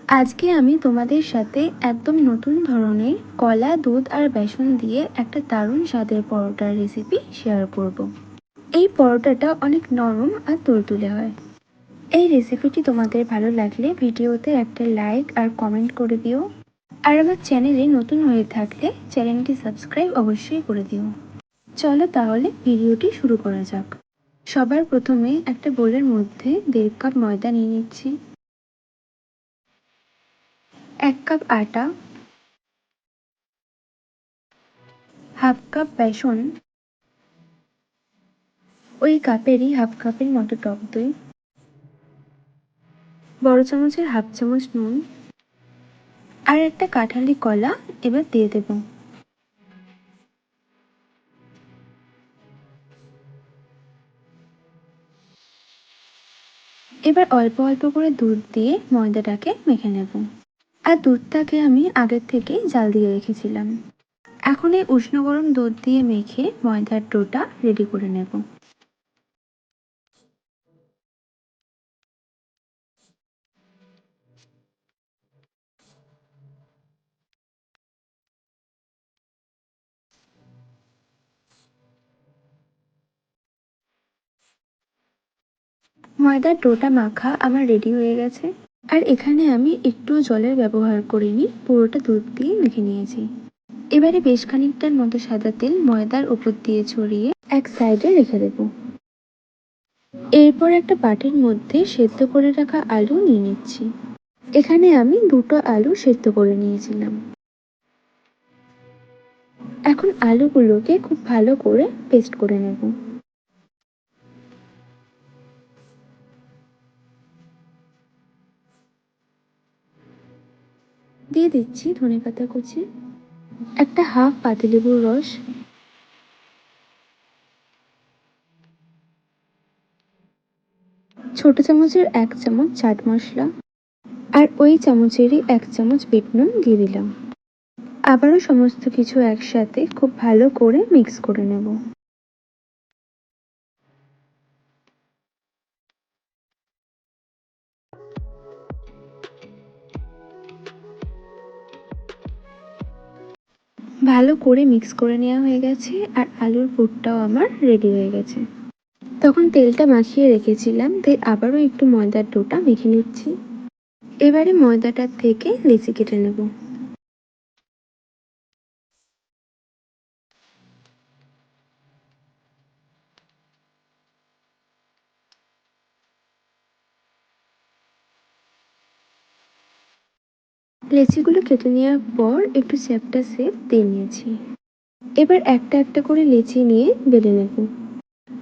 আজকে আমি তোমাদের সাথে একদম নতুন ধরনের কলা, দুধ আর বেসন দিয়ে একটা দারুণ স্বাদের পরোটার রেসিপি শেয়ার করব। এই পরোটাটা অনেক নরম আর তুলতুলে হয়। এই রেসিপিটি তোমাদের ভালো লাগলে ভিডিওতে একটা লাইক আর কমেন্ট করে দিও। আর আমার চ্যানেলে নতুন হয়ে থাকলে চ্যানেলটি সাবস্ক্রাইব অবশ্যই করে দিও। চলো তাহলে ভিডিওটি শুরু করা যাক। সবার প্রথমে একটা বোলের মধ্যে 1.5 কাপ ময়দা নিয়ে নিচ্ছি, 1 কাপ আটা, হাফ কাপ বেসন, ওই কাপেরই হাফ কাপের মতো টক দই, বড় চামচের হাফ চামচ নুন আর একটা কাঁঠালি কলা এবার দিয়ে দেব। এবার অল্প অল্প করে দুধ দিয়ে ময়দাটাকে মেখে নেব। আর দুধটাকে আমি আগের থেকেই জাল দিয়ে রেখেছিলাম। এখন এই উষ্ণ গরম দুধ দিয়ে মেখে ময়দার ডোটা রেডি করে নেব। ময়দার ডোটা মাখা আমার রেডি হয়ে গেছে। আর এখানে আমি একটু জলের ব্যবহার করিনি, পুরোটা দুধ দিয়ে মেখে নিয়েছি। এবারে বেশ খানিকটার মতো সাদা তেল ময়দার উপর দিয়ে ছড়িয়ে এক সাইডে রেখে দেব। এরপর একটা বাটির মধ্যে সেদ্ধ করে রাখা আলু নিয়ে নিচ্ছি। এখানে আমি 2টো আলু সেদ্ধ করে নিয়েছিলাম। এখন আলুগুলোকে খুব ভালো করে পেস্ট করে নেব। দিয়ে দিচ্ছি ধনেপাতা কুচি, একটা হাফ পাতিলেবুর রস, ছোট চামচের 1 চামচ চাট মশলা আর ওই চামচেরই 1 চামচ বিট নুন দিয়ে দিলাম। আবারও সমস্ত কিছু একসাথে খুব ভালো করে মিক্স করে নেব। ভালো করে মিক্স করে নেওয়া হয়ে গেছে আর আলুর পুরটাও আমার রেডি হয়ে গেছে। তখন তেলটা মাখিয়ে রেখেছিলাম, তাই আবারও একটু ময়দার ডোটা মেখে নিচ্ছি। এবারে ময়দাটার থেকে লেচি কেটে নেব। লেচিগুলো কেটে নেওয়ার পর একটু চ্যাপ্টা শেপ দিয়ে নিয়েছি। এবার একটা একটা করে লেচি নিয়ে বেলে নেব।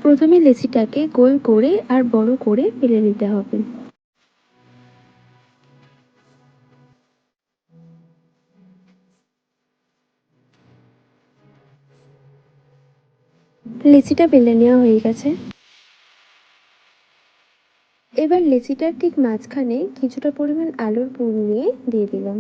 প্রথমে লেচিটাকে গোল করে আর বড় করে বেলে নিতে হবে। লেচিটা বেলে নেওয়া হয়ে গেছে। এবার লেচিটার ঠিক মাঝখানে কিছুটা পরিমাণ আলুর পুর নিয়ে দিয়ে দিলাম।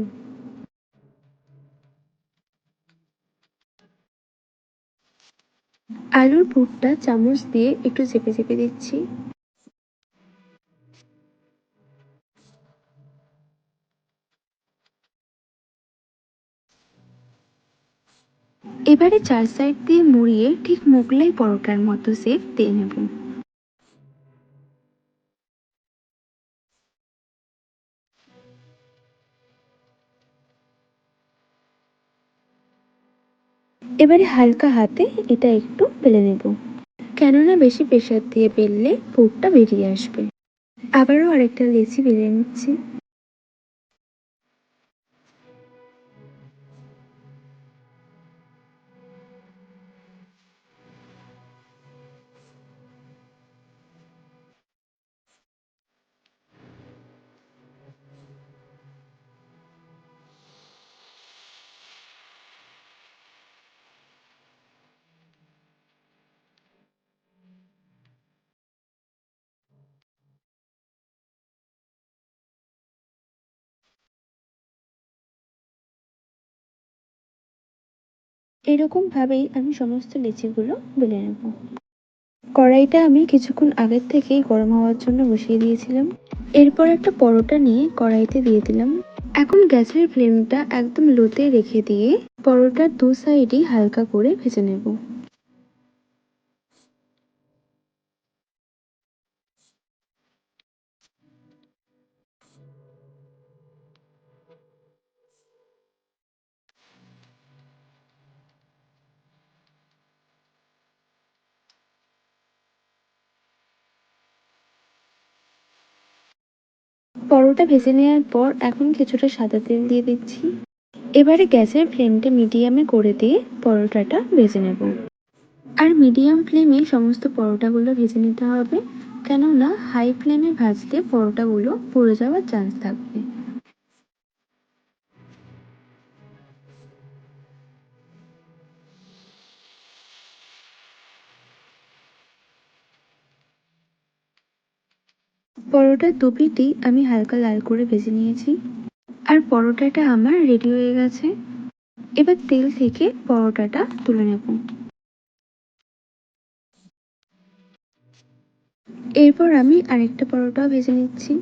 আলুর পুরটা চামচ দিয়ে একটু চেপে চেপে দিচ্ছি। এবারে 4 সাইড দিয়ে মুড়িয়ে ঠিক মোগলাই পরোটার মতো শেপ দিয়ে নেব। এবারে হালকা হাতে এটা একটু বেলে নেব, কেননা বেশি প্রেসার দিয়ে বেললে পুরটা বেরিয়ে আসবে। আবারও আরেকটা লেচি বেলে নিচ্ছি। এরকম ভাবেই আমি সমস্ত লেচিগুলো বেলে নেব। কড়াইটা আমি কিছুক্ষণ আগের থেকেই গরম হওয়ার জন্য বসিয়ে দিয়েছিলাম। এরপর একটা পরোটা নিয়ে কড়াইতে দিয়ে দিলাম। এখন গ্যাসের ফ্লেমটা একদম লোতে রেখে দিয়ে পরোটার দু সাইডই হালকা করে ভেজে নেব। পরোটা ভেজে নেওয়ার পর এখন কিছুটা সাদা তেল দিয়ে দিচ্ছি। এবারে গ্যাসের ফ্লেমটা মিডিয়ামে করে দিয়ে পরোটাটা ভেজে নেব। আর মিডিয়াম ফ্লেমে সমস্ত পরোটাগুলো ভেজে নিতে হবে, কেননা হাই ফ্লেমে ভাজলে পরোটাগুলো পুড়ে যাওয়ার চান্স থাকবে। পরোটার দু পিঠই আমি হালকা লাল করে ভেজে নিয়েছি। আর পরোটাটা আমার রেডি হয়ে গেছে। এবার তেল থেকে পরোটাটা তুলে নেব। এরপর আমি আরেকটা পরোটাও ভেজে নিচ্ছি।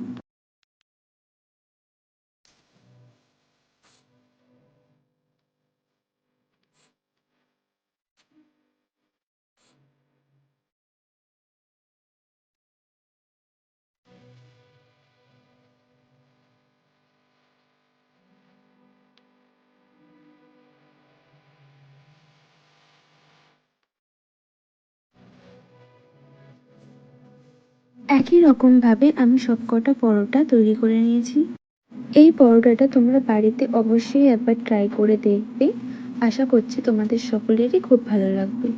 একই রকমভাবে আমি সবকটা পরোটা তৈরি করে নিয়েছি। এই পরোটাটা তোমরা বাড়িতে অবশ্যই একবার ট্রাই করে দেখবে। আশা করছি তোমাদের সকলেরই খুব ভালো লাগবে।